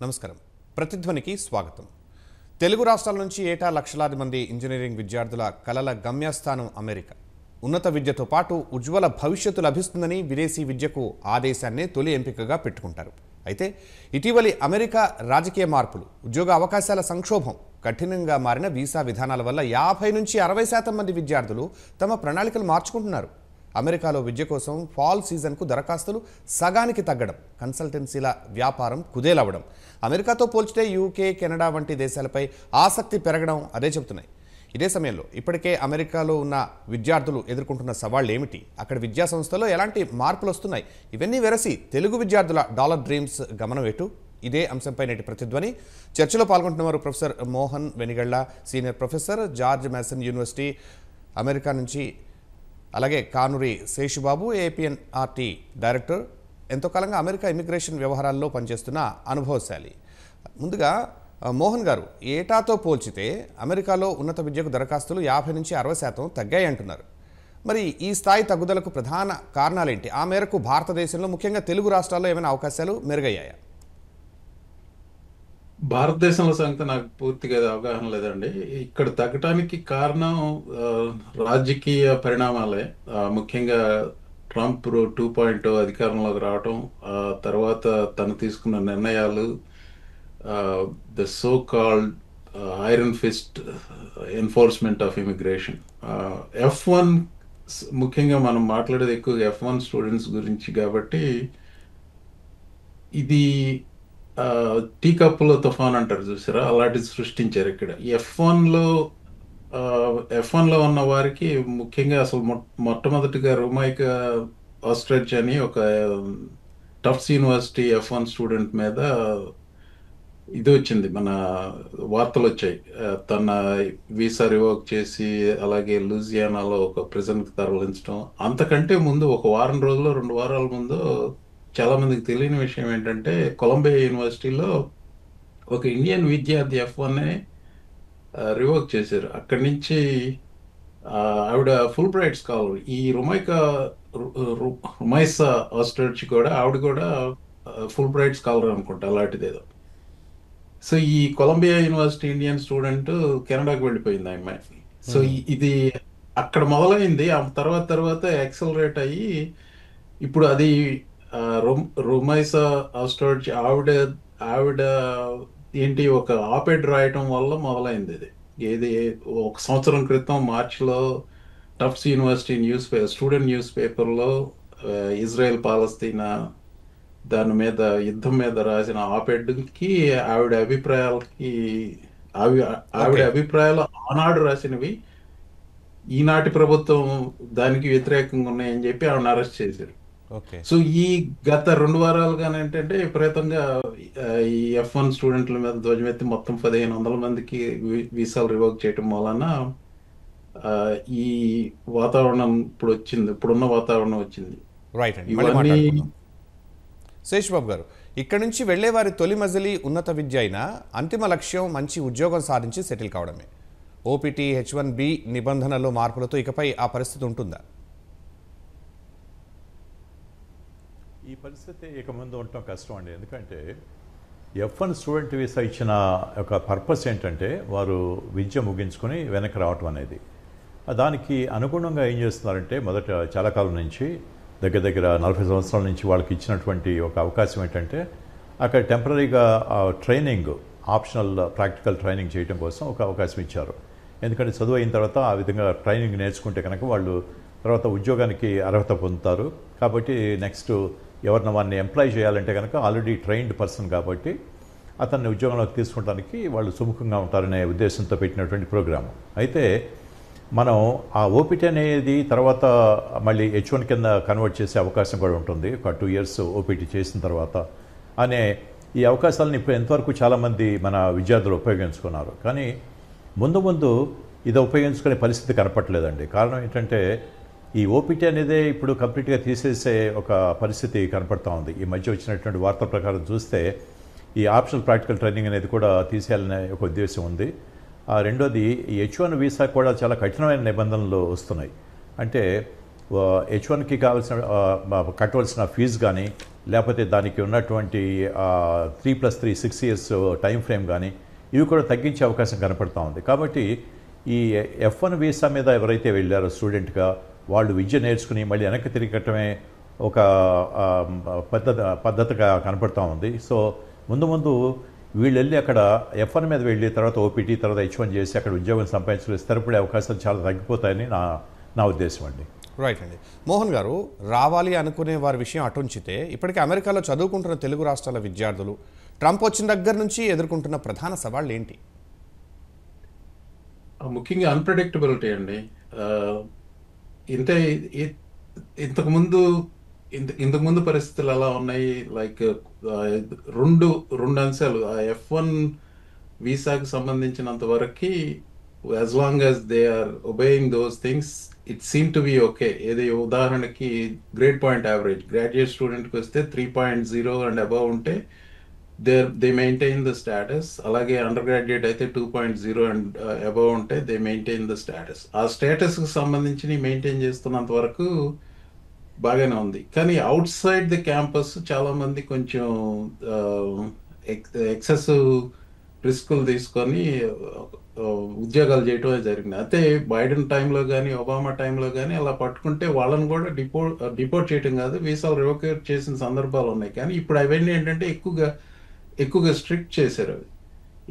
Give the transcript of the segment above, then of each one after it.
నమస్కారం. ప్రతిధ్వనికి స్వాగతం. తెలుగు రాష్ట్రాల నుంచి ఏటా లక్షలాది మంది ఇంజనీరింగ్ విద్యార్థుల కలల గమ్యస్థానం అమెరికా. ఉన్నత విద్యతో పాటు ఉజ్వల భవిష్యత్తు లభిస్తుందని విదేశీ విద్యకు ఆ దేశాన్నే తొలి ఎంపికగా పెట్టుకుంటారు. అయితే ఇటీవలి అమెరికా రాజకీయ మార్పులు, ఉద్యోగ అవకాశాల సంక్షోభం, కఠినంగా మారిన వీసా విధానాల వల్ల 50 నుంచి 60% మంది విద్యార్థులు తమ ప్రణాళికలు మార్చుకుంటున్నారు. అమెరికాలో విద్య కోసం ఫాల్ సీజన్కు దరఖాస్తులు సగానికి తగ్గడం, కన్సల్టెన్సీల వ్యాపారం కుదేలవ్వడం, అమెరికాతో పోల్చితే యూకే, కెనడా వంటి దేశాలపై ఆసక్తి పెరగడం అదే చెబుతున్నాయి. ఇదే సమయంలో ఇప్పటికే అమెరికాలో ఉన్న విద్యార్థులు ఎదుర్కొంటున్న సవాళ్లు ఏమిటి, అక్కడ విద్యా సంస్థలో ఎలాంటి మార్పులు వస్తున్నాయి, ఇవన్నీ వెరసి తెలుగు విద్యార్థుల డాలర్ డ్రీమ్స్ గమనం ఎటు? ఇదే అంశంపై నేటి ప్రతిధ్వని చర్చలో పాల్గొంటున్నవారు professor Mohan Venigalla, senior professor, George Mason University America నుంచి, అలాగే కానూరి శేషుబాబు, ఏపీఎన్ఆర్టీ డైరెక్టర్, ఎంతో కాలంగా అమెరికా ఇమిగ్రేషన్ వ్యవహారాల్లో పనిచేస్తున్న అనుభవశాలి. ముందుగా మోహన్ గారు, ఏటాతో పోల్చితే అమెరికాలో ఉన్నత విద్యకు దరఖాస్తులు 50 నుంచి 60% తగ్గాయి అంటున్నారు. మరి ఈ స్థాయి తగ్గుదలకు ప్రధాన కారణాలేంటి? ఆ మేరకు భారతదేశంలో ముఖ్యంగా తెలుగు రాష్ట్రాల్లో ఏమైనా అవకాశాలు మెరుగయ్యాయా? భారతదేశంలో సంగతి నాకు పూర్తిగా అవగాహన లేదండి. ఇక్కడ తగ్గటానికి కారణం రాజకీయ పరిణామాలే. ముఖ్యంగా ట్రంప్ 2.0 అధికారంలోకి రావటం, తర్వాత తను తీసుకున్న నిర్ణయాలు, the so called iron fist enforcement of immigration. F1 ముఖ్యంగా మనం మాట్లాడేది ఎక్కువగా F1 స్టూడెంట్స్ గురించి కాబట్టి, ఇది టీ కప్పులో తుఫాన్ అంటారు చూసారా, అలాంటిది సృష్టించారు ఇక్కడ. F1లో ఉన్న వారికి ముఖ్యంగా అసలు మొట్టమొదటిగా రుమైకా ఆస్ట్రిచ్ అని ఒక టఫ్స్ యూనివర్సిటీ F1 స్టూడెంట్ మీద ఇది వచ్చింది, మన వార్తలు వచ్చాయి. తన వీసా రివోక్ చేసి అలాగే లూజియానాలో ఒక ప్రిజన్కి తరలించడం. అంతకంటే ముందు ఒక వారం రోజులు 2 వారాల ముందు చాలా మందికి తెలియని విషయం ఏంటంటే, కొలంబియా యూనివర్సిటీలో ఒక ఇండియన్ విద్యార్థి F1 రివోక్ చేశారు. అక్కడి నుంచి ఆవిడ ఫుల్ బ్రైట్ స్కాలర్. ఈ రుమైసా ఆస్ట్రిచ్ కూడా, ఆవిడ కూడా ఫుల్ బ్రైట్ స్కాలర్ అనుకుంటా, అలాంటిది ఏదో. సో ఈ కొలంబియా యూనివర్సిటీ ఇండియన్ స్టూడెంట్ కెనడాకి వెళ్ళిపోయింది ఆ అమ్మాయి. సో ఇది అక్కడ మొదలైంది. ఆ తర్వాత యాక్సలరేట్ అయ్యి ఇప్పుడు అది రుమైసా ఆస్ట్రిచ్ ఆవిడ ఏంటి, ఒక ఆపెడ్ రాయటం వల్ల మొదలైంది ఇది. ఏది 1 సంవత్సరం క్రితం మార్చిలో టఫ్స్ యూనివర్సిటీ స్టూడెంట్ న్యూస్ పేపర్లో ఇజ్రాయెల్ పాలస్తీనా దాని మీద, యుద్ధం మీద రాసిన ఆపెడ్కి ఆవిడ అభిప్రాయాలు ఆనాడు రాసినవి ఈనాటి ప్రభుత్వం దానికి వ్యతిరేకంగా ఉన్నాయని చెప్పి ఆవిడని అరెస్ట్ చేశారు. సో ఈ గత 2 వారాలుగానే ఏంటంటే విపరీతంగా ఈ F1 స్టూడెంట్ల మీద ధ్వజమెత్తి మొత్తం 1500 మందికి వీసాలు రివోక్ చేయటం వలన ఈ వాతావరణం ఇప్పుడున్న వాతావరణం వచ్చింది. రైట్ అండి. శేషబాబు గారు, ఇక్కడ నుంచి వెళ్లే వారి తొలి మజిలీ ఉన్నత విద్య అయినా అంతిమ లక్ష్యం మంచి ఉద్యోగం సాధించి సెటిల్ కావడమే. OPT, H1B నిబంధనల్లో మార్పులతో ఇకపై ఆ పరిస్థితి ఉంటుందా? ఈ పరిస్థితి ఇక ముందు ఉండటం కష్టం అండి. ఎందుకంటే F1 స్టూడెంట్ వీసా ఇచ్చిన ఒక పర్పస్ ఏంటంటే, వారు విద్య ముగించుకొని వెనక్కి రావటం అనేది. దానికి అనుగుణంగా ఏం చేస్తున్నారంటే, మొదట చాలా కాలం నుంచి దగ్గర 40 సంవత్సరాల నుంచి వాళ్ళకి ఇచ్చినటువంటి ఒక అవకాశం ఏంటంటే, అక్కడ టెంపరీగా ట్రైనింగ్, ఆప్షనల్ ప్రాక్టికల్ ట్రైనింగ్ చేయడం కోసం ఒక అవకాశం ఇచ్చారు. ఎందుకంటే చదువు అయిన తర్వాత ఆ విధంగా ట్రైనింగ్ నేర్చుకుంటే కనుక వాళ్ళు తర్వాత ఉద్యోగానికి అర్హత పొందుతారు. కాబట్టి నెక్స్ట్ ఎవరిని వారిని ఎంప్లాయ్ చేయాలంటే కనుక ఆల్రెడీ ట్రైన్డ్ పర్సన్ కాబట్టి అతన్ని ఉద్యోగంలోకి తీసుకోవడానికి వాళ్ళు సుముఖంగా ఉంటారనే ఉద్దేశంతో పెట్టినటువంటి ప్రోగ్రాము. అయితే మనం ఆ OPT అనేది తర్వాత మళ్ళీ H1 కింద కన్వర్ట్ చేసే అవకాశం కూడా ఉంటుంది. ఒక 2 years OPT చేసిన తర్వాత అనే ఈ అవకాశాలను ఇప్పుడు ఎంతవరకు చాలామంది మన విద్యార్థులు ఉపయోగించుకున్నారు. కానీ ముందు ఇది ఉపయోగించుకునే పరిస్థితి కనపట్లేదండి. కారణం ఏంటంటే, ఈ OPT అనేది ఇప్పుడు కంప్లీట్గా తీసేసే ఒక పరిస్థితి కనపడతా ఉంది. ఈ మధ్య వచ్చినటువంటి వార్తల ప్రకారం చూస్తే ఈ ఆప్షనల్ ప్రాక్టికల్ ట్రైనింగ్ అనేది కూడా తీసేయాలనే ఒక ఉద్దేశం ఉంది. రెండోది, ఈ H1 వీసా కూడా చాలా కఠినమైన నిబంధనలు వస్తున్నాయి. అంటే H1కి కావాల్సిన కట్టవలసిన ఫీజు కానీ లేకపోతే దానికి ఉన్నటువంటి 3+3 6 ఇయర్స్ టైం ఫ్రేమ్ కానీ ఇవి కూడా తగ్గించే అవకాశం కనపడుతూ ఉంది. కాబట్టి ఈ F1 వీసా మీద ఎవరైతే వెళ్ళారో స్టూడెంట్గా వాళ్ళు విద్య నేర్చుకుని మళ్ళీ వెనక్కి తిరగటమే ఒక పద్ధతిగా కనపడుతూ ఉంది. సో ముందు వీళ్ళు వెళ్ళి అక్కడ F1 మీద వెళ్ళి తర్వాత OPT తర్వాత H1 చేసి అక్కడ ఉద్యోగం సంపాదించుకుని స్థిరపడే అవకాశాలు చాలా తగ్గిపోతాయని నా ఉద్దేశం అండి. రైట్ అండి. మోహన్ గారు, రావాలి అనుకునే వారి విషయం అటుంచితే ఇప్పటికే అమెరికాలో చదువుకుంటున్న తెలుగు రాష్ట్రాల విద్యార్థులు ట్రంప్ వచ్చిన దగ్గర నుంచి ఎదుర్కొంటున్న ప్రధాన సవాళ్ళు ఏంటి? ముఖ్యంగా అన్ప్రెడిక్టబిలిటీ అండి. ఇంతే ఇంతకుముందు ఇంతకుముందు పరిస్థితులు ఎలా ఉన్నాయి, లైక్ రెండు అంశాలు. F1 వీసాకి సంబంధించినంత వరకు as long as they are obeying those things it seem to be okay. ఏది ఉదాహరణకి గ్రేడ్ పాయింట్ యావరేజ్ గ్రాడ్యుయేట్ స్టూడెంట్కి వస్తే 3.0 అండ్ అబవ్ ఉంటే దే మెయింటైన్ ద స్టేటస్. అలాగే అండర్ గ్రాడ్యుయేట్ అయితే 2.0 అండ్ అబవ్ ఉంటే దే మెయింటైన్ ద స్టేటస్. ఆ స్టేటస్కి సంబంధించి మెయింటైన్ చేస్తున్నంత వరకు బాగానే ఉంది. కానీ అవుట్ సైడ్ ది క్యాంపస్ చాలా మంది కొంచెం ఎక్సెసివ్ రిస్కులు తీసుకొని ఉద్యోగాలు చేయటమే జరిగింది. అయితే బైడెన్ టైంలో కానీ ఒబామా టైంలో కానీ అలా పట్టుకుంటే వాళ్ళని కూడా డిపోర్ట్ చేయటం కాదు, వీసాలు రివోకేట్ చేసిన సందర్భాలు ఉన్నాయి. కానీ ఇప్పుడు అవన్నీ ఏంటంటే ఎక్కువగా స్ట్రిక్ట్ చేశారు అవి.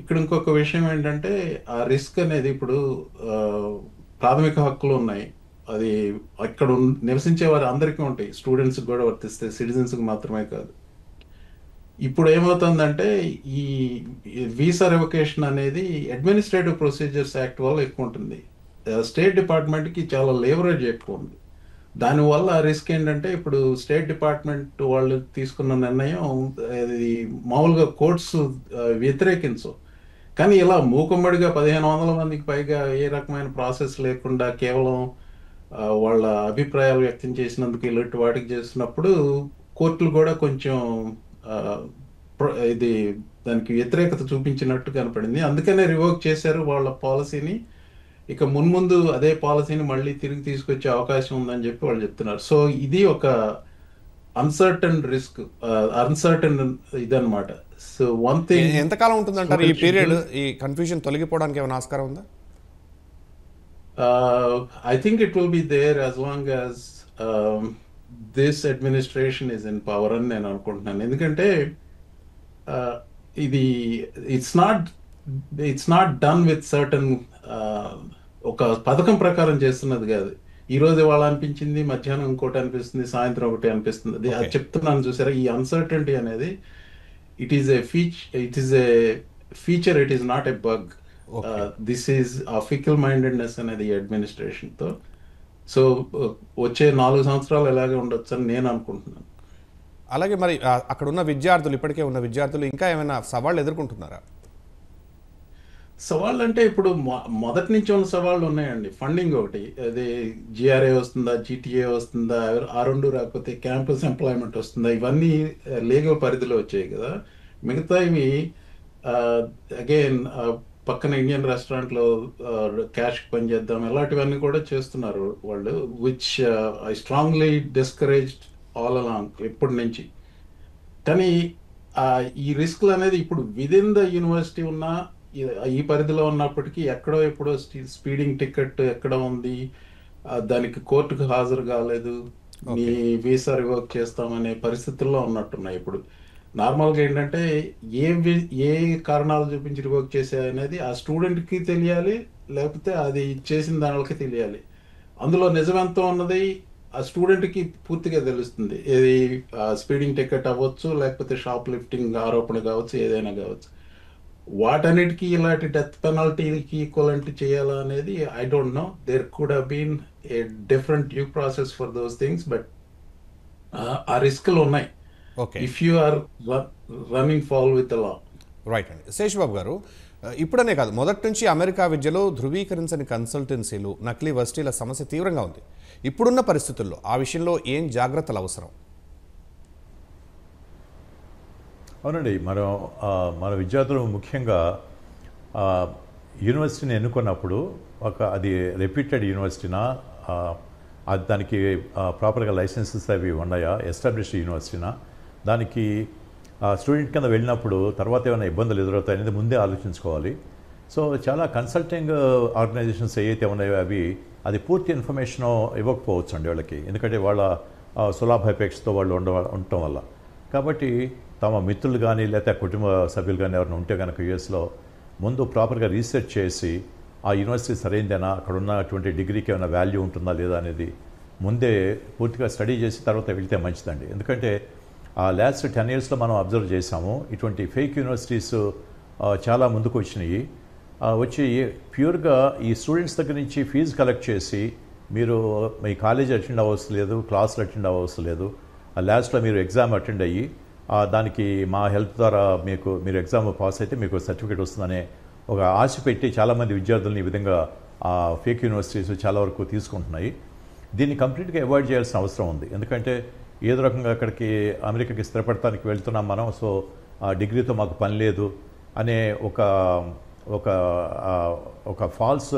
ఇక్కడ ఇంకొక విషయం ఏంటంటే ఆ రిస్క్ అనేది ఇప్పుడు ప్రాథమిక హక్కులు ఉన్నాయి, అది అక్కడ నివసించే వారు అందరికీ ఉంటాయి, స్టూడెంట్స్కి కూడా వర్తిస్తాయి, సిటిజన్స్కి మాత్రమే కాదు. ఇప్పుడు ఏమవుతుందంటే ఈ వీసా రివొకేషన్ అనేది అడ్మినిస్ట్రేటివ్ ప్రొసీజర్స్ యాక్ట్ వల్ల ఎక్కువ ఉంటుంది. స్టేట్ డిపార్ట్మెంట్కి చాలా లేవరేజ్ ఎక్కువ ఉంది. దానివల్ల రిస్క్ ఏంటంటే ఇప్పుడు స్టేట్ డిపార్ట్మెంట్ వాళ్ళు తీసుకున్న నిర్ణయం అది మామూలుగా కోర్ట్స్ వ్యతిరేకించవు. కానీ ఇలా మూకుమ్మడిగా 1500 మందికి పైగా ఏ రకమైన ప్రాసెస్ లేకుండా కేవలం వాళ్ళ అభిప్రాయాలు వ్యక్తం చేసినందుకు ఇలాంటి వాటికి చేసినప్పుడు కోర్టులు కూడా కొంచెం ఇది దానికి వ్యతిరేకత చూపించినట్టు కనపడింది. అందుకనే రివోక్ చేశారు వాళ్ళ పాలసీని. ఇక మున్ముందు అదే పాలసీని మళ్ళీ తిరిగి తీసుకొచ్చే అవకాశం ఉందని చెప్పి వాళ్ళు చెప్తున్నారు. సో ఇది ఒక అన్సర్టన్ రిస్క్, అన్సర్టన్ ఇదన్నమాట. సో వన్ థింగ్, ఎంతకాలం ఉంటుందంటారు ఈ పీరియడ్? ఈ కన్ఫ్యూజన్ తొలగిపోవడానికి ఏమైనా ఆస్కారం ఉందా? I think it will be there as long as this administration is in power అని నేను అనుకుంటున్నాను. ఎందుకంటే ఇది it's not done with certain ఒక పథకం ప్రకారం చేస్తున్నది కాదు. ఈ రోజు ఇవాళ అనిపించింది, మధ్యాహ్నం ఇంకోటి అనిపిస్తుంది, సాయంత్రం ఒకటి అనిపిస్తుంది. అది చెప్తున్నాను చూసారా, ఈ అన్సర్టనిటీ అనేది it is a feature, it is not a bug. This is ఆ ఫికల్ మైండెడ్నెస్ అనేది అడ్మినిస్ట్రేషన్ తో. సో వచ్చే 4 సంవత్సరాలు ఎలాగే ఉండొచ్చు అని నేను అనుకుంటున్నాను. అలాగే మరి అక్కడ ఉన్న విద్యార్థులు, ఇప్పటికే ఉన్న విద్యార్థులు ఇంకా ఏమైనా సవాళ్ళు ఎదుర్కొంటున్నారా? సవాళ్ళు అంటే ఇప్పుడు మొదటి నుంచి ఉన్న సవాళ్ళు ఉన్నాయండి. ఫండింగ్ ఒకటి, అదే GRA వస్తుందా, GTA వస్తుందా, ఆ రెండు రాకపోతే క్యాంపస్ ఎంప్లాయ్మెంట్ వస్తుందా, ఇవన్నీ లీగల్ పరిధిలో వచ్చాయి కదా. మిగతా ఇవి అగైన్ పక్కన ఇండియన్ రెస్టారెంట్లో క్యాష్ పని చేద్దాం, ఇలాంటివన్నీ కూడా చేస్తున్నారు వాళ్ళు, which I strongly discouraged all along ఎప్పటి నుంచి. కానీ ఈ రిస్క్లు అనేది ఇప్పుడు విదిన్ ద యూనివర్సిటీ ఉన్న ఈ పరిధిలో ఉన్నప్పటికీ ఎక్కడో ఎప్పుడో స్పీడింగ్ టికెట్ ఎక్కడ ఉంది, దానికి కోర్టుకు హాజరు కాలేదు, మీ వీసా రివోక్ చేస్తామనే పరిస్థితుల్లో ఉన్నట్టున్నాయి. ఇప్పుడు నార్మల్గా ఏంటంటే ఏ కారణాలు చూపించి రివోక్ చేసే అనేది ఆ స్టూడెంట్కి తెలియాలి, లేకపోతే అది చేసిన దానికి తెలియాలి. అందులో నిజమెంతో ఉన్నది ఆ స్టూడెంట్కి పూర్తిగా తెలుస్తుంది. ఏది స్పీడింగ్ టికెట్ అవ్వచ్చు, లేకపోతే షాప్ లిఫ్టింగ్ ఆరోపణ కావచ్చు, ఏదైనా కావచ్చు. వాటన్నిటికీ ఇలాంటి డెత్ పెనాల్టీకి ఈక్వలెంట్ చేయాలా అనేది I don't know. There could have been a different due process for those things, but ఆ రిస్క్లు ఉన్నాయి if you are running fall with the law. Right అండి. శేషబాబు గారు, ఇప్పుడనే కాదు, మొదటి నుంచి అమెరికా విద్యలో ధృవీకరించని కన్సల్టెన్సీలు, నకిలీ వర్సిటీల సమస్య తీవ్రంగా ఉంది. ఇప్పుడున్న పరిస్థితుల్లో ఆ విషయంలో ఏం జాగ్రత్తలు అవసరం? అవునండి, మన విద్యార్థులు ముఖ్యంగా యూనివర్సిటీని ఎన్నుకున్నప్పుడు అది రెప్యూటెడ్ యూనివర్సిటీనా, దానికి ప్రాపర్గా లైసెన్సెస్ అవి ఉన్నాయా, ఎస్టాబ్లిష్డ్ యూనివర్సిటీనా, దానికి స్టూడెంట్ కింద వెళ్ళినప్పుడు తర్వాత ఏమైనా ఇబ్బందులు ఎదురవుతాయి అనేది ముందే ఆలోచించుకోవాలి. సో చాలా కన్సల్టింగ్ ఆర్గనైజేషన్స్ ఏవైతే ఉన్నాయో అది పూర్తి ఇన్ఫర్మేషన్ ఇవ్వకపోవచ్చు అండి వాళ్ళకి, ఎందుకంటే వాళ్ళ సులాభాపేక్షతో వాళ్ళు ఉండటం వల్ల. కాబట్టి తమ మిత్రులు కానీ లేకపోతే కుటుంబ సభ్యులు కానీ ఎవరైనా ఉంటే కనుక యూఎస్లో ముందు ప్రాపర్గా రీసెర్చ్ చేసి ఆ యూనివర్సిటీ సరైందేనా, అక్కడ ఉన్నటువంటి డిగ్రీకి ఏమైనా వాల్యూ ఉంటుందా లేదా అనేది ముందే పూర్తిగా స్టడీ చేసి తర్వాత వెళ్తే మంచిదండి. ఎందుకంటే లాస్ట్ 10 yearsలో మనం అబ్జర్వ్ చేసాము ఇటువంటి ఫేక్ యూనివర్సిటీస్ చాలా ముందుకు వచ్చినాయి. వచ్చి ప్యూర్గా ఈ స్టూడెంట్స్ దగ్గర నుంచి ఫీజు కలెక్ట్ చేసి మీరు మీ కాలేజ్ అటెండ్ అవ్వవలసిన లేదు, క్లాసులు అటెండ్ అవ్వవలసిన లేదు, లాస్ట్లో మీరు ఎగ్జామ్ అటెండ్ అయ్యి దానికి మా హెల్ప్ ద్వారా మీరు ఎగ్జామ్ పాస్ అయితే మీకు సర్టిఫికేట్ వస్తుందనే ఒక ఆశ పెట్టి చాలామంది విద్యార్థులను ఈ విధంగా ఫేక్ యూనివర్సిటీస్ చాలా వరకు తీసుకుంటున్నాయి. దీన్ని కంప్లీట్గా అవాయిడ్ చేయాల్సిన అవసరం ఉంది. ఎందుకంటే ఏదో రకంగా అక్కడికి అమెరికాకి స్థిరపడటానికి వెళ్తున్నాం మనం, సో ఆ డిగ్రీతో మాకు పని లేదు అనే ఒక ఫాల్స్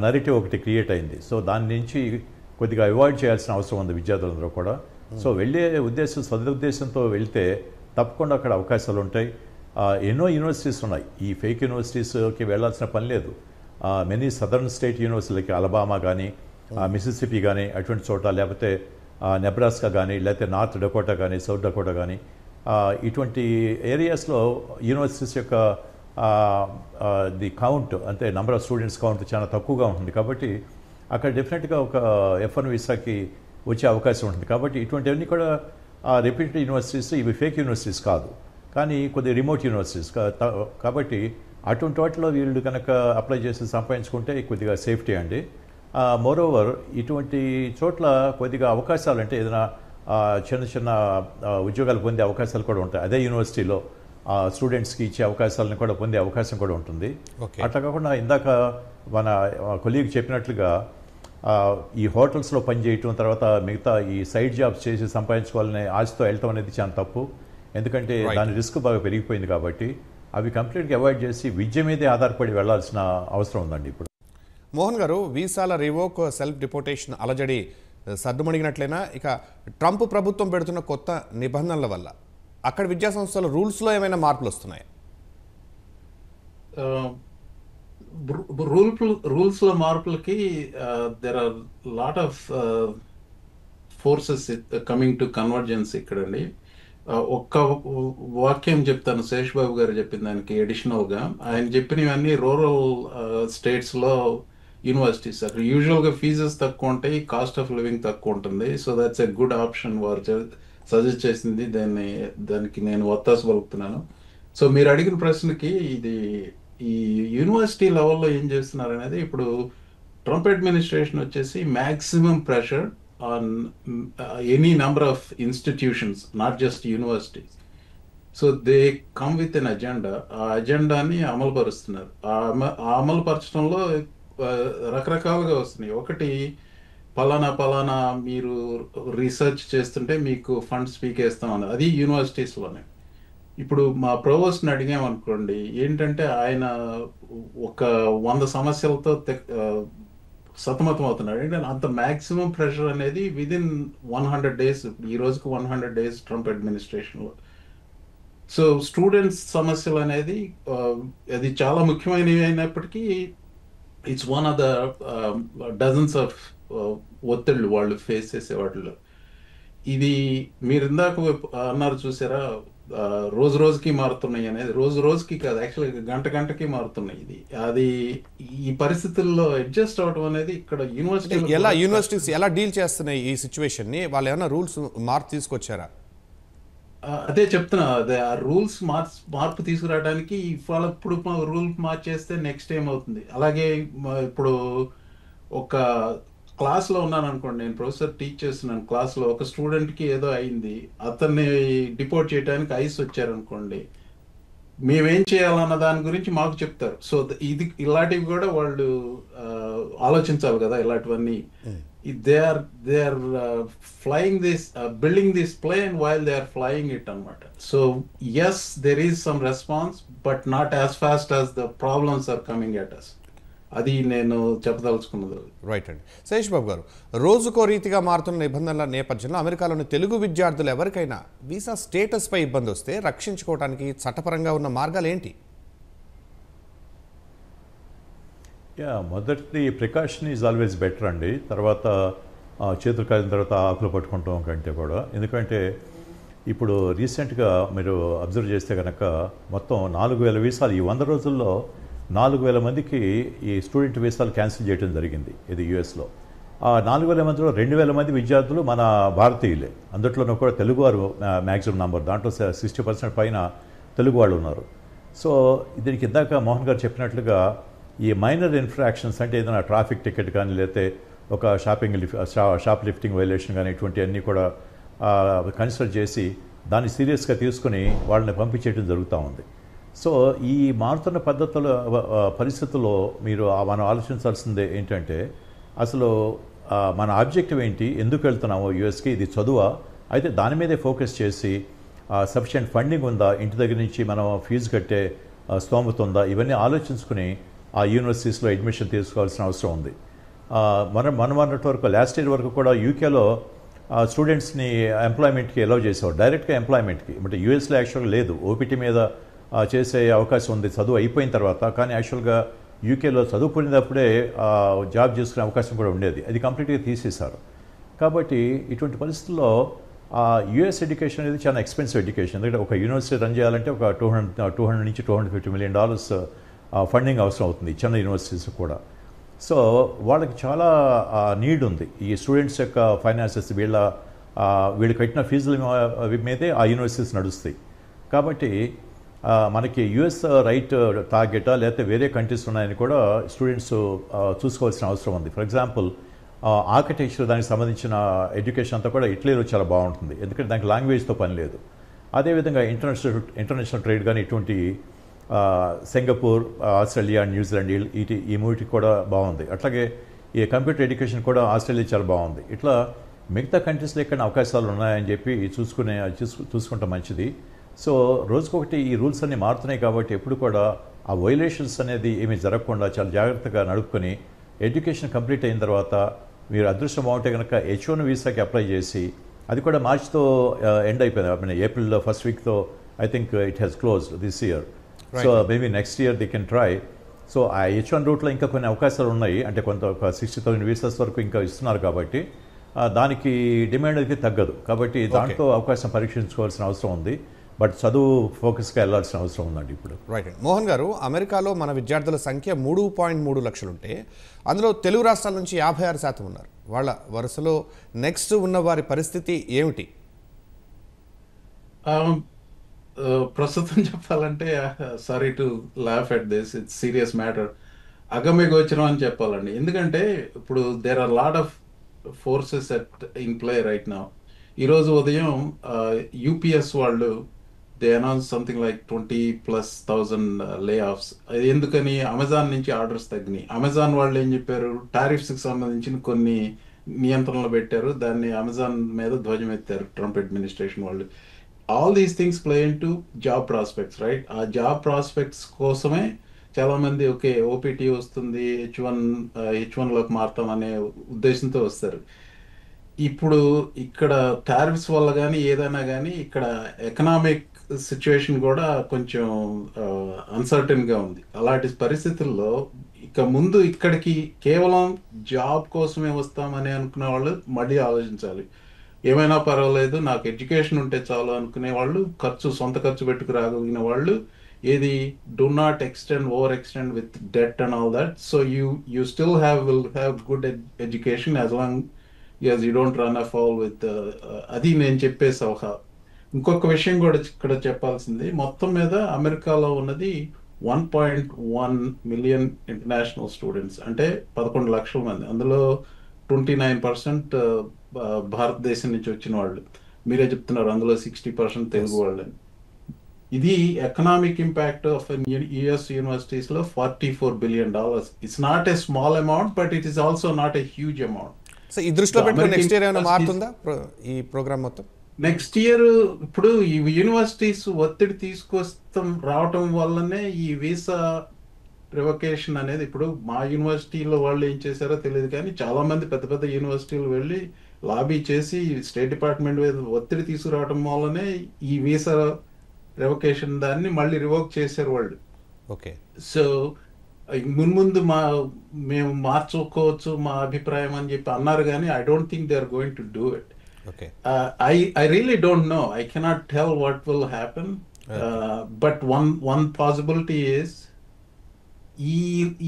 నరేటివ్ ఒకటి క్రియేట్ అయింది. సో దాని నుంచి కొద్దిగా అవాయిడ్ చేయాల్సిన అవసరం ఉంది విద్యార్థులందరూ కూడా. సో వెళ్ళే సదుద్దేశంతో వెళ్తే తప్పకుండా అక్కడ అవకాశాలు ఉంటాయి. ఎన్నో యూనివర్సిటీస్ ఉన్నాయి, ఈ ఫేక్ యూనివర్సిటీస్కి వెళ్ళాల్సిన పని లేదు. మెనీ సదర్న్ స్టేట్ యూనివర్సిటీలకి అలబామా కానీ, మిసిసిపి కానీ అటువంటి చోట, లేకపోతే నెబ్రాస్కా కానీ, లేకపోతే నార్త్ డకోటా కానీ, సౌత్ డకోటా కానీ, ఇటువంటి ఏరియాస్లో యూనివర్సిటీస్ యొక్క ది కౌంట్ అంటే నెంబర్ ఆఫ్ స్టూడెంట్స్ కౌంట్ చాలా తక్కువగా ఉంటుంది. కాబట్టి అక్కడ డెఫినెట్గా ఒక F1 వీసాకి వచ్చే అవకాశం ఉంటుంది. కాబట్టి ఇటువంటివన్నీ కూడా రెప్యూటెడ్ యూనివర్సిటీస్, ఇవి ఫేక్ యూనివర్సిటీస్ కాదు, కానీ కొద్దిగా రిమోట్ యూనివర్సిటీస్. కాబట్టి అటువంటి వాటిలో వీళ్ళు కనుక అప్లై చేసి సంపాదించుకుంటే కొద్దిగా సేఫ్టీ అండి. మోరోవర్ ఇటువంటి చోట్ల కొద్దిగా అవకాశాలు అంటే ఏదైనా చిన్న ఉద్యోగాలు పొందే అవకాశాలు కూడా ఉంటాయి. అదే యూనివర్సిటీలో స్టూడెంట్స్కి ఇచ్చే అవకాశాలను కూడా పొందే అవకాశం కూడా ఉంటుంది. అట్లా కాకుండా ఇందాక మన కొలీగ్ చెప్పినట్లుగా ఈ హోటల్స్లో పనిచేయటం, తర్వాత మిగతా ఈ సైడ్ జాబ్స్ చేసి సంపాదించుకోవాలనే ఆశతో వెళ్ళటం అనేది చాలా తప్పు. ఎందుకంటే దాని రిస్క్ బాగా పెరిగిపోయింది. కాబట్టి అవి కంప్లీట్గా అవాయిడ్ చేసి విద్య మీదే ఆధారపడి వెళ్లాల్సిన అవసరం ఉందండి ఇప్పుడు. మోహన్ గారు, వీసాల రివోక్, సెల్ఫ్ డిపోర్టేషన్ అలజడి సర్దుమణిగినట్లయినా ఇక ట్రంప్ ప్రభుత్వం పెడుతున్న కొత్త నిబంధనల వల్ల అక్కడ విద్యాసంస్థల రూల్స్లో ఏమైనా మార్పులు వస్తున్నాయి? రూల్స్లో మార్పులకి there are lot of forces coming to convergence ఇక్కడండి. ఒక్క వాక్యం చెప్తాను, శేష్ బాబు గారు చెప్పిన దానికి అడిషనల్గా. ఆయన చెప్పినవన్నీ రూరల్ స్టేట్స్లో యూనివర్సిటీస్, అక్కడ యూజువల్గా ఫీజెస్ తక్కువ ఉంటాయి, కాస్ట్ ఆఫ్ లివింగ్ తక్కువ ఉంటుంది. So that's a good option. వారు సజెస్ట్ చేసింది, దానికి నేను ఒత్తాసు పలుకుతున్నాను. సో మీరు అడిగిన ప్రశ్నకి ఈ యూనివర్సిటీ లెవెల్లో ఏం చేస్తున్నారు అనేది, ఇప్పుడు ట్రంప్ అడ్మినిస్ట్రేషన్ వచ్చేసి maximum pressure on any number of institutions, not just universities. So they come with an agenda. ఆ అజెండాని అమలుపరుస్తున్నారు. ఆ అమలుపరచడంలో రకరకాలుగా వస్తున్నాయి. ఒకటి, పలానా మీరు రీసెర్చ్ చేస్తుంటే మీకు ఫండ్స్ పీకేస్తాం అన్నది, అది యూనివర్సిటీస్లోనే. ఇప్పుడు మా ప్రోవోస్ట్ని అడిగామనుకోండి, ఏంటంటే ఆయన ఒక 100 సమస్యలతో సతమతం అవుతున్నాడు. ఏంటంటే అంత మ్యాక్సిమం ప్రెషర్ అనేది విదిన్ 100 days, ఈ రోజుకి 100 days ట్రంప్ అడ్మినిస్ట్రేషన్లో. సో స్టూడెంట్స్ సమస్యలు అనేది అది చాలా ముఖ్యమైనవి అయినప్పటికీ it's one of the dozens of ఒత్తిళ్ళు వాళ్ళు ఫేస్ చేసే వాటిలో. ఇది మీరు ఇందాక అన్నారు చూసారా, రోజు రోజుకి మారుతున్నాయి అనేది. రోజు రోజుకి కాదు, యాక్చువల్గా గంటకి మారుతున్నాయి. అది ఈ పరిస్థితుల్లో అడ్జస్ట్ అవడం అనేది ఇక్కడ యూనివర్సిటీస్ ఎలా డీల్ చేస్తున్నాయి ఈ సిచ్యువేషన్ ని? వాళ్ళు ఏమైనా రూల్స్ మార్పు తీసుకొచ్చారా? అదే చెప్తున్నా, అదే ఆ రూల్స్ మార్పు తీసుకురావడానికి ఇప్పుడు రూల్ మార్చేస్తే నెక్స్ట్ ఏమవుతుంది. అలాగే ఇప్పుడు ఒక క్లాస్లో ఉన్నాను అనుకోండి, నేను ప్రొఫెసర్ టీచ్ చేస్తున్నాను, క్లాస్లో ఒక స్టూడెంట్కి ఏదో అయింది, అతన్ని డిపోర్ట్ చేయడానికి ఐస్ వచ్చారనుకోండి, మేమేం చేయాలన్న దాని గురించి మాకు చెప్తారు. సో ఇలాంటివి కూడా వాళ్ళు ఆలోచించాలి కదా. ఇలాంటివన్నీ they are flying this building this plane while they are flying it anamata. So yes, there is some response, but not as fast as the problems are coming at us. అది నేను చెప్పదలుచుకున్నది. Right అండి. శేష్ బాబు గారు, రోజుకో రీతిగా మారుతున్న నిబంధనల నేపథ్యంలో అమెరికాలోని తెలుగు విద్యార్థులు ఎవరికైనా వీసా స్టేటస్పై ఇబ్బంది వస్తే రక్షించుకోవడానికి చట్టపరంగా ఉన్న మార్గాలు ఏంటి? మొదటిది ప్రికాషన్ ఈజ్ ఆల్వేస్ బెటర్ అండి. తర్వాత చేతులు కాలిన తర్వాత ఆకులు పట్టుకుంటాం కంటే కూడా. ఎందుకంటే ఇప్పుడు రీసెంట్గా మీరు అబ్జర్వ్ చేస్తే కనుక మొత్తం 4,000 వీసాలు ఈ 100 రోజుల్లో 4,000 మందికి ఈ స్టూడెంట్ వీసాలు క్యాన్సిల్ చేయడం జరిగింది ఇది యూఎస్లో. ఆ 4,000 మందిలో 2,000 మంది విద్యార్థులు మన భారతీయులే. అందులోనూ కూడా తెలుగువారు మ్యాక్సిమం నంబర్, దాంట్లో 60% పైన తెలుగు వాళ్ళు ఉన్నారు. సో దీనికి ఇందాక మోహన్ గారు చెప్పినట్లుగా ఈ మైనర్ ఇన్ఫ్రాక్షన్స్ అంటే ఏదైనా ట్రాఫిక్ టికెట్ కానీ లేకపోతే ఒక షాప్ లిఫ్టింగ్ వైలేషన్ కానీ ఇటువంటివన్నీ కూడా కన్సిడర్ చేసి దాన్ని సీరియస్గా తీసుకుని వాళ్ళని పంపించేయడం జరుగుతూ ఉంది. సో ఈ మారుతున్న పరిస్థితుల్లో మీరు మనం ఆలోచించాల్సిందే ఏంటంటే అసలు మన ఆబ్జెక్టివ్ ఏంటి, ఎందుకు వెళ్తున్నామో యూఎస్కి, ఇది చదువా, అయితే దాని మీదే ఫోకస్ చేసి సఫిషియెంట్ ఫండింగ్ ఉందా, ఇంటి దగ్గర నుంచి మనం ఫీజు కట్టే స్తోమత ఉందా, ఇవన్నీ ఆలోచించుకుని ఆ యూనివర్సిటీస్లో అడ్మిషన్ తీసుకోవాల్సిన అవసరం ఉంది. మనం అన్నట్టు వరకు లాస్ట్ ఇయర్ వరకు కూడా యూకేలో స్టూడెంట్స్ని ఎంప్లాయ్మెంట్కి అలౌ చేసేవారు, డైరెక్ట్గా ఎంప్లాయ్మెంట్కి. బట్ యూఎస్లో యాక్చువల్గా లేదు, ఓపీటీ మీద చేసే అవకాశం ఉంది చదువు అయిపోయిన తర్వాత. కానీ యాక్చువల్గా యూకేలో చదువుకునేటప్పుడే జాబ్ చేసుకునే అవకాశం కూడా ఉండేది, అది కంప్లీట్గా తీసేశారు. కాబట్టి ఇటువంటి పరిస్థితుల్లో యూఎస్ ఎడ్యుకేషన్ అనేది చాలా ఎక్స్పెన్సివ్ ఎడ్యుకేషన్. ఎందుకంటే ఒక యూనివర్సిటీ రన్ చేయాలంటే ఒక $200 నుంచి $250 million ఫండింగ్ అవసరం అవుతుంది చిన్న యూనివర్సిటీస్ కూడా. సో వాళ్ళకి చాలా నీడ్ ఉంది. ఈ స్టూడెంట్స్ యొక్క ఫైనాన్సెస్ వీళ్ళు కట్టిన ఫీజుల మీదే ఆ యూనివర్సిటీస్ నడుస్తాయి. కాబట్టి మనకి యుఎస్ రైట్ టార్గెటా లేకపోతే వేరే కంట్రీస్ ఉన్నాయని కూడా స్టూడెంట్స్ చూసుకోవాల్సిన అవసరం ఉంది. ఫర్ ఎగ్జాంపుల్ ఆర్కిటెక్చర్ దానికి సంబంధించిన ఎడ్యుకేషన్ అంతా కూడా ఇటలీలో చాలా బాగుంటుంది, ఎందుకంటే దానికి లాంగ్వేజ్తో పని లేదు. అదేవిధంగా ఇంటర్నేషనల్ ట్రేడ్ కానీ ఇటువంటి సింగపూర్, ఆస్ట్రేలియా, న్యూజిలాండ్ ఈ మూటికి కూడా బాగుంది. అట్లాగే ఈ కంప్యూటర్ ఎడ్యుకేషన్ కూడా ఆస్ట్రేలియా చాలా బాగుంది. ఇట్లా మిగతా కంట్రీస్లో ఎక్కడ అవకాశాలు ఉన్నాయని చెప్పి చూసుకుంటే మంచిది. సో రోజుకొకటి ఈ రూల్స్ అన్నీ మారుతున్నాయి కాబట్టి ఎప్పుడు కూడా ఆ వైలేషన్స్ అనేది ఏమీ జరగకుండా చాలా జాగ్రత్తగా నడుపుకొని ఎడ్యుకేషన్ కంప్లీట్ అయిన తర్వాత మీరు అదృష్టం బాగుంటే కనుక H1 వీసాకి అప్లై చేసి, అది కూడా మార్చ్తో ఎండ్ అయిపోయింది, ఏప్రిల్ ఫస్ట్ వీక్తో I think it has closed this year. So maybe next year they can try. So ఆ H1 రూట్లో ఇంకా కొన్ని అవకాశాలు ఉన్నాయి, అంటే ఒక 60,000 వీసాస్ వరకు ఇంకా ఇస్తున్నారు కాబట్టి దానికి డిమాండ్ అయితే తగ్గదు. కాబట్టి దాంట్లో అవకాశం పరీక్షించుకోవాల్సిన అవసరం ఉంది. బట్ చదువు ఫోకస్గా వెళ్ళాల్సిన అవసరం ఉందండి ఇప్పుడు. రైట్ అండి. మోహన్ గారు, అమెరికాలో మన విద్యార్థుల సంఖ్య 3.3 లక్షలు ఉంటే అందులో తెలుగు రాష్ట్రాల నుంచి 56% ఉన్నారు. వాళ్ళ వరుసలో నెక్స్ట్ ఉన్న వారి పరిస్థితి ఏమిటి? ప్రస్తుతం చెప్పాలంటే, sorry to laugh at this, it's serious matter, అగమ్య గోచరం అని చెప్పాలండి. ఎందుకంటే ఇప్పుడు there are lot of forces in play right now. ఈరోజు ఉదయం యూపీఎస్ వాళ్ళు దే అనౌన్స్ సంథింగ్ లైక్ 20,000+ లే ఆఫ్స్. ఎందుకని? అమెజాన్ నుంచి ఆర్డర్స్ తగ్గినాయి. అమెజాన్ వాళ్ళు ఏం చెప్పారు, టారిఫ్స్కి సంబంధించిన కొన్ని నియంత్రణలు పెట్టారు, దాన్ని అమెజాన్ మీద ధ్వజం ఎత్తారు ట్రంప్ అడ్మినిస్ట్రేషన్ వాళ్ళు. All these things play in to job prospects, right? ఆ జాబ్ ప్రాస్పెక్ట్స్ కోసమే చాలా మంది ఓకే ఓపీటీ వస్తుంది, H1లోకి మారుతాం అనే ఉద్దేశంతో వస్తారు. ఇప్పుడు ఇక్కడ టారిఫ్స్ వల్ల కానీ ఏదైనా కానీ ఇక్కడ ఎకనామిక్ సిచ్యువేషన్ కూడా కొంచెం అన్సర్టన్గా ఉంది. అలాంటి పరిస్థితుల్లో ఇక ముందు ఇక్కడికి కేవలం జాబ్ కోసమే వస్తామని అనుకునే వాళ్ళు మళ్ళీ ఆలోచించాలి. ఏమైనా పర్వాలేదు, నాకు ఎడ్యుకేషన్ ఉంటే చాలు అనుకునే వాళ్ళు, సొంత ఖర్చు పెట్టుకు రాగలిగిన వాళ్ళు, ఏది do not overextend with debt and all that. So you still will have good education as long as you don't run afoul with అది నేను చెప్పే సలహా. ఇంకొక విషయం కూడా ఇక్కడ చెప్పాల్సింది, మొత్తం మీద అమెరికాలో ఉన్నది 1.1 మిలియన్ ఇంటర్నేషనల్ స్టూడెంట్స్, అంటే 11 లక్షల మంది. అందులో 29% భారతదేశం నుంచి వచ్చిన వాళ్ళు. మీరే చెప్తున్నారు అందులో 60% తెలుగు వాళ్ళని. ఇది economic impact of US universities లో $44 billion. It's not a small amount, but it is also not a huge amount. So ఈ దృష్టిలో పెట్టుకుని నెక్స్ట్ ఇయర్ ఏమైనా మారుతుందా ఈ ప్రోగ్రామ్ మొత్తం? నెక్స్ట్ ఇయర్ ఇప్పుడు ఈ యూనివర్సిటీస్ ఒత్తిడి తీసుకొస్తాం రావటం వల్లనే ఈ వీసా రివకేషన్ అనేది ఇప్పుడు మా యూనివర్సిటీలో వాళ్ళు ఏం చేశారో తెలియదు, కానీ చాలా మంది పెద్ద పెద్ద యూనివర్సిటీలు వెళ్ళి లాబీ చేసి స్టేట్ డిపార్ట్మెంట్ మీద ఒత్తిడి తీసుకురావడం వల్లనే ఈ వీసా రివకేషన్ దాన్ని మళ్ళీ రివోక్ చేశారు వాళ్ళు. ఓకే. సో మున్ముందు మేము మార్చుకోవచ్చు మా అభిప్రాయం అని చెప్పి అన్నారు, కానీ I don't think they are going to do it. Okay. I really don't know. I cannot tell what will happen. But one possibility is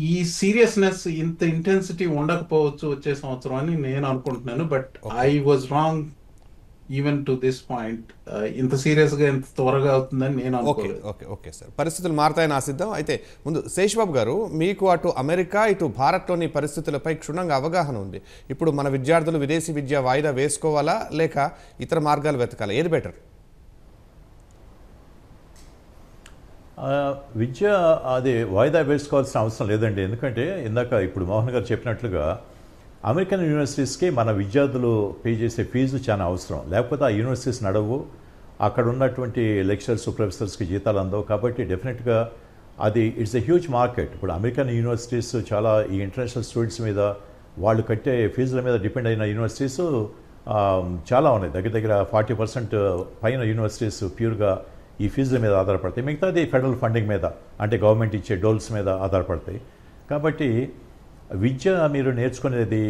ఈ సీరియస్నెస్ ఇంత ఇంటెన్సిటీ ఉండకపోవచ్చు వచ్చే సంవత్సరం అని నేను అనుకుంటున్నాను. But I was wrong even to this point. ఇంత serious గా ఇంత త్వరగా అవుతుందని నేను అనుకోలేదు. ఓకే సార్, పరిస్థితులు మారతాయని ఆశిద్దాం. అయితే ముందు శేషబాబు గారు, మీకు అటు అమెరికా ఇటు భారత్లోని పరిస్థితులపై క్షుణ్ణంగా అవగాహన ఉంది. ఇప్పుడు మన విద్యార్థులు విదేశీ విద్య వాయిదా వేసుకోవాలా లేక ఇతర మార్గాలు వెతకాలా, ఏది బెటర్? విద్య అది వాయిదా వేసుకోవాల్సిన అవసరం లేదండి. ఎందుకంటే ఇందాక ఇప్పుడు మోహన్ గారు చెప్పినట్లుగా అమెరికన్ యూనివర్సిటీస్కి మన విద్యార్థులు పే చేసే ఫీజు చాలా అవసరం. లేకపోతే ఆ యూనివర్సిటీస్ నడవు, అక్కడ ఉన్నటువంటి లెక్చరర్స్ ప్రొఫెసర్స్కి జీతాలు అందవు. కాబట్టి డెఫినెట్గా అది ఇట్స్ ఎ హ్యూజ్ మార్కెట్. ఇప్పుడు అమెరికన్ యూనివర్సిటీస్ చాలా ఈ ఇంటర్నేషనల్ స్టూడెంట్స్ మీద వాళ్ళు కట్టే ఫీజుల మీద డిపెండ్ అయిన యూనివర్సిటీస్ చాలా ఉన్నాయి. దగ్గర 40% పైన యూనివర్సిటీస్ ప్యూర్గా ఈ ఫీజుల మీద ఆధారపడతాయి. మిగతాది ఫెడరల్ ఫండింగ్ మీద, అంటే గవర్నమెంట్ ఇచ్చే డోల్స్ మీద ఆధారపడతాయి. కాబట్టి విద్య మీరు నేర్చుకునేది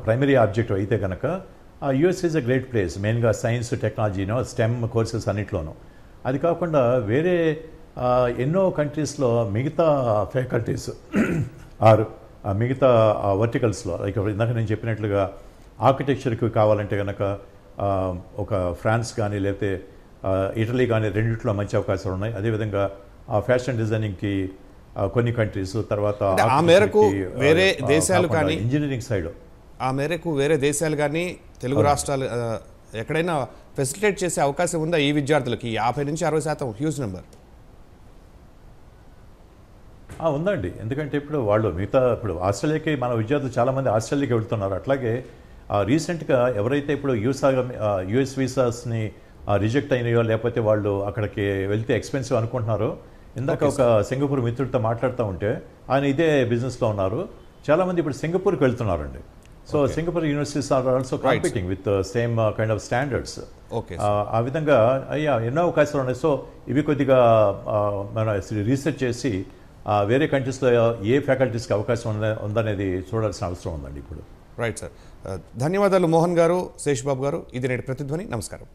ప్రైమరీ ఆబ్జెక్టివ్ అయితే కనుక US is a great place. మెయిన్గా సైన్స్, టెక్నాలజీ, స్టెమ్ కోర్సెస్ అన్నిట్లోనూ. అది కాకుండా వేరే ఎన్నో కంట్రీస్లో మిగతా ఫ్యాకల్టీస్ ఆర్ మిగతా వర్టికల్స్లో, లైక్ ఇందాక నేను చెప్పినట్లుగా ఆర్కిటెక్చర్కి కావాలంటే కనుక ఒక ఫ్రాన్స్ కానీ లేకపోతే ఇటలీ కానీ రెండిట్లో మంచి అవకాశాలు ఉన్నాయి. అదేవిధంగా ఫ్యాషన్ డిజైనింగ్కి కొన్ని కంట్రీస్, తర్వాత ఆ మేరకు వేరే దేశాలు కానీ ఇంజనీరింగ్ సైడ్ ఆ మేరకు వేరే దేశాలు కానీ తెలుగు రాష్ట్రాలు ఎక్కడైనా ఫెసిలిటేట్ చేసే అవకాశం ఉందా ఈ విద్యార్థులకి? 50 నుంచి 60% హ్యూజ్ నెంబర్ ఉందండి. ఎందుకంటే ఇప్పుడు ఇప్పుడు ఆస్ట్రేలియాకి మన విద్యార్థులు చాలామంది ఆస్ట్రేలియాకి వెళ్తున్నారు. అట్లాగే రీసెంట్గా ఎవరైతే ఇప్పుడు యూఎస్ వీసాస్ని రిజెక్ట్ అయినాయో లేకపోతే వాళ్ళు అక్కడికి వెళ్తే ఎక్స్పెన్సివ్ అనుకుంటున్నారో, ఇందాక ఒక సింగపూర్ మిత్రుడితో మాట్లాడుతూ ఉంటే ఆయన ఇదే బిజినెస్లో ఉన్నారు. చాలామంది ఇప్పుడు సింగపూర్కి వెళ్తున్నారండి. So Singapore universities are also competing with same kind of standards. ఆ విధంగా ఎన్నో అవకాశాలు ఉన్నాయి. సో ఇవి కొద్దిగా మన రీసెర్చ్ చేసి వేరే కంట్రీస్లో ఏ ఫ్యాకల్టీస్కి అవకాశం ఉందనేది చూడాల్సిన అవసరం ఉందండి ఇప్పుడు. రైట్ సార్, ధన్యవాదాలు మోహన్ గారు, శేషబాబు గారు. ఇది నేటి ప్రతిధ్వని. నమస్కారం.